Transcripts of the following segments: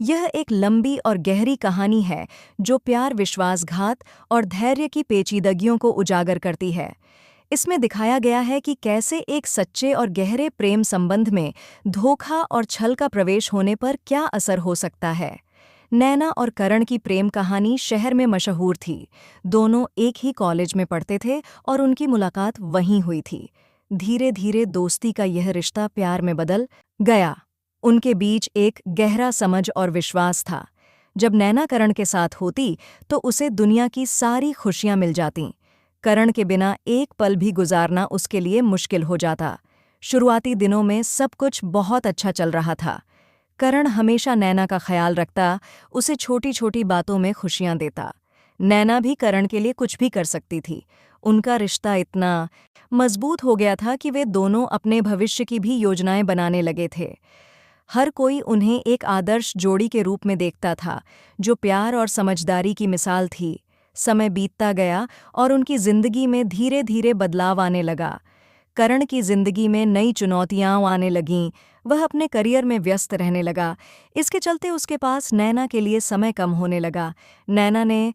यह एक लंबी और गहरी कहानी है जो प्यार, विश्वासघात और धैर्य की पेचीदगियों को उजागर करती है। इसमें दिखाया गया है कि कैसे एक सच्चे और गहरे प्रेम संबंध में धोखा और छल का प्रवेश होने पर क्या असर हो सकता है। नैना और करण की प्रेम कहानी शहर में मशहूर थी। दोनों एक ही कॉलेज में पढ़ते थे और उनकी मुलाकात वहीं हुई थी। धीरे धीरे दोस्ती का यह रिश्ता प्यार में बदल गया। उनके बीच एक गहरा समझ और विश्वास था। जब नैना करण के साथ होती तो उसे दुनिया की सारी खुशियां मिल जातीं। करण के बिना एक पल भी गुजारना उसके लिए मुश्किल हो जाता। शुरुआती दिनों में सब कुछ बहुत अच्छा चल रहा था। करण हमेशा नैना का ख्याल रखता, उसे छोटी छोटी बातों में खुशियां देता। नैना भी करण के लिए कुछ भी कर सकती थी। उनका रिश्ता इतना मजबूत हो गया था कि वे दोनों अपने भविष्य की भी योजनाएं बनाने लगे थे। हर कोई उन्हें एक आदर्श जोड़ी के रूप में देखता था, जो प्यार और समझदारी की मिसाल थी। समय बीतता गया और उनकी जिंदगी में धीरे धीरे बदलाव आने लगा। करण की जिंदगी में नई चुनौतियां आने लगीं। वह अपने करियर में व्यस्त रहने लगा। इसके चलते उसके पास नैना के लिए समय कम होने लगा। नैना ने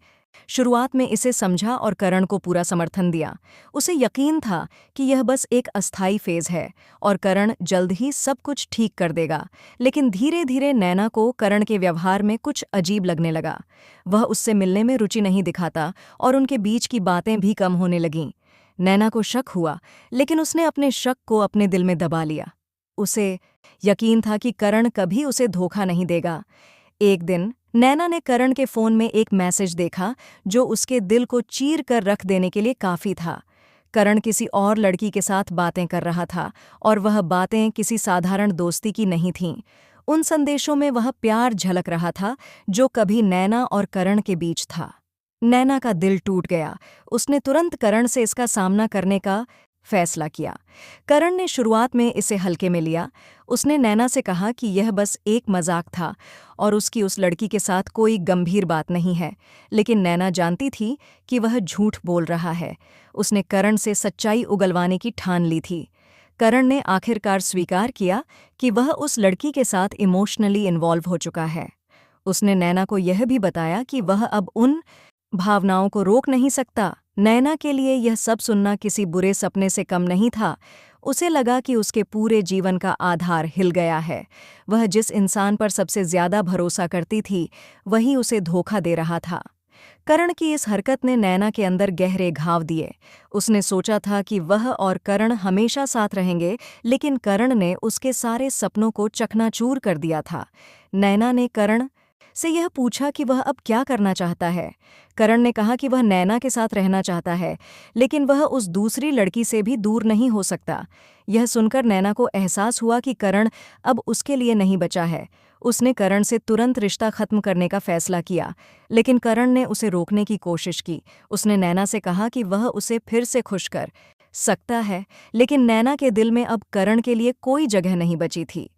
शुरुआत में इसे समझा और करण को पूरा समर्थन दिया। उसे यकीन था कि यह बस एक अस्थायी फेज है और करण जल्द ही सब कुछ ठीक कर देगा। लेकिन धीरे धीरे नैना को करण के व्यवहार में कुछ अजीब लगने लगा। वह उससे मिलने में रुचि नहीं दिखाता और उनके बीच की बातें भी कम होने लगीं। नैना को शक हुआ, लेकिन उसने अपने शक को अपने दिल में दबा लिया। उसे यकीन था कि करण कभी उसे धोखा नहीं देगा। एक दिन नैना ने करण के फोन में एक मैसेज देखा जो उसके दिल को चीर कर रख देने के लिए काफी था। करण किसी और लड़की के साथ बातें कर रहा था और वह बातें किसी साधारण दोस्ती की नहीं थीं। उन संदेशों में वह प्यार झलक रहा था जो कभी नैना और करण के बीच था। नैना का दिल टूट गया। उसने तुरंत करण से इसका सामना करने का फैसला किया। करण ने शुरुआत में इसे हल्के में लिया। उसने नैना से कहा कि यह बस एक मजाक था और उसकी उस लड़की के साथ कोई गंभीर बात नहीं है। लेकिन नैना जानती थी कि वह झूठ बोल रहा है। उसने करण से सच्चाई उगलवाने की ठान ली थी। करण ने आखिरकार स्वीकार किया कि वह उस लड़की के साथ इमोशनली इन्वॉल्व हो चुका है। उसने नैना को यह भी बताया कि वह अब उन भावनाओं को रोक नहीं सकता। नैना के लिए यह सब सुनना किसी बुरे सपने से कम नहीं था। उसे लगा कि उसके पूरे जीवन का आधार हिल गया है। वह जिस इंसान पर सबसे ज्यादा भरोसा करती थी, वही उसे धोखा दे रहा था। करण की इस हरकत ने नैना के अंदर गहरे घाव दिए। उसने सोचा था कि वह और करण हमेशा साथ रहेंगे, लेकिन करण ने उसके सारे सपनों को चकनाचूर कर दिया था। नैना ने करण से यह पूछा कि वह अब क्या करना चाहता है। करण ने कहा कि वह नैना के साथ रहना चाहता है, लेकिन वह उस दूसरी लड़की से भी दूर नहीं हो सकता। यह सुनकर नैना को एहसास हुआ कि करण अब उसके लिए नहीं बचा है। उसने करण से तुरंत रिश्ता खत्म करने का फैसला किया, लेकिन करण ने उसे रोकने की कोशिश की। उसने नैना से कहा कि वह उसे फिर से खुश कर सकता है, लेकिन नैना के दिल में अब करण के लिए कोई जगह नहीं बची थी।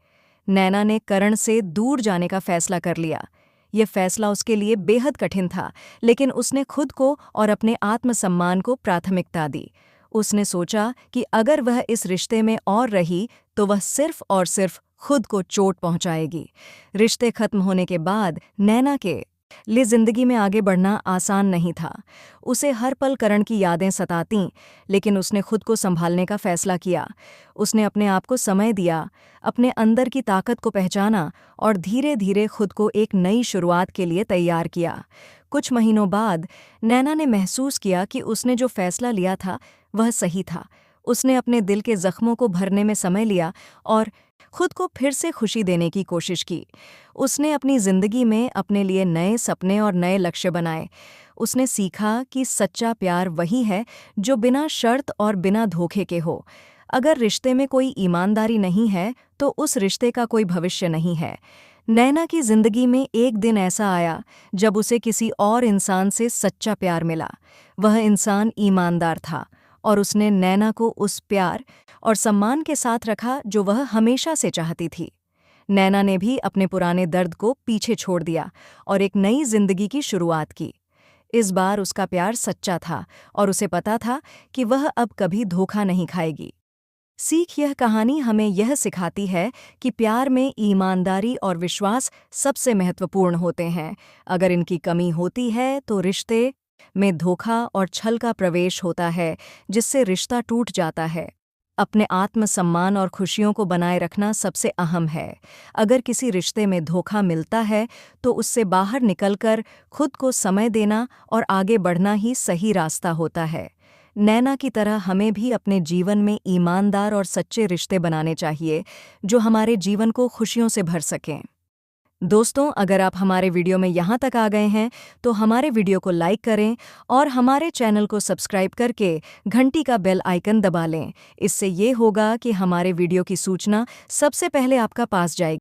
नैना ने करण से दूर जाने का फैसला कर लिया। यह फैसला उसके लिए बेहद कठिन था, लेकिन उसने खुद को और अपने आत्मसम्मान को प्राथमिकता दी। उसने सोचा कि अगर वह इस रिश्ते में और रही तो वह सिर्फ और सिर्फ खुद को चोट पहुंचाएगी। रिश्ते खत्म होने के बाद नैना के लिए जिंदगी में आगे बढ़ना आसान नहीं था। उसे हर पल करण की यादें सतातीं, लेकिन उसने खुद को संभालने का फैसला किया। उसने अपने आप को समय दिया, अपने अंदर की ताकत को पहचाना और धीरे धीरे खुद को एक नई शुरुआत के लिए तैयार किया। कुछ महीनों बाद नैना ने महसूस किया कि उसने जो फैसला लिया था वह सही था। उसने अपने दिल के जख्मों को भरने में समय लिया और खुद को फिर से खुशी देने की कोशिश की। उसने अपनी जिंदगी में अपने लिए नए सपने और नए लक्ष्य बनाए। उसने सीखा कि सच्चा प्यार वही है जो बिना शर्त और बिना धोखे के हो। अगर रिश्ते में कोई ईमानदारी नहीं है तो उस रिश्ते का कोई भविष्य नहीं है। नैना की जिंदगी में एक दिन ऐसा आया जब उसे किसी और इंसान से सच्चा प्यार मिला। वह इंसान ईमानदार था और उसने नैना को उस प्यार और सम्मान के साथ रखा जो वह हमेशा से चाहती थी। नैना ने भी अपने पुराने दर्द को पीछे छोड़ दिया और एक नई जिंदगी की शुरुआत की। इस बार उसका प्यार सच्चा था और उसे पता था कि वह अब कभी धोखा नहीं खाएगी। सीख यह कहानी हमें यह सिखाती है कि प्यार में ईमानदारी और विश्वास सबसे महत्वपूर्ण होते हैं। अगर इनकी कमी होती है तो रिश्ते में धोखा और छल का प्रवेश होता है, जिससे रिश्ता टूट जाता है। अपने आत्मसम्मान और खुशियों को बनाए रखना सबसे अहम है। अगर किसी रिश्ते में धोखा मिलता है तो उससे बाहर निकलकर खुद को समय देना और आगे बढ़ना ही सही रास्ता होता है। नैना की तरह हमें भी अपने जीवन में ईमानदार और सच्चे रिश्ते बनाने चाहिए, जो हमारे जीवन को खुशियों से भर सकें। दोस्तों, अगर आप हमारे वीडियो में यहाँ तक आ गए हैं तो हमारे वीडियो को लाइक करें और हमारे चैनल को सब्सक्राइब करके घंटी का बेल आइकन दबा लें। इससे ये होगा कि हमारे वीडियो की सूचना सबसे पहले आपका पास जाएगी।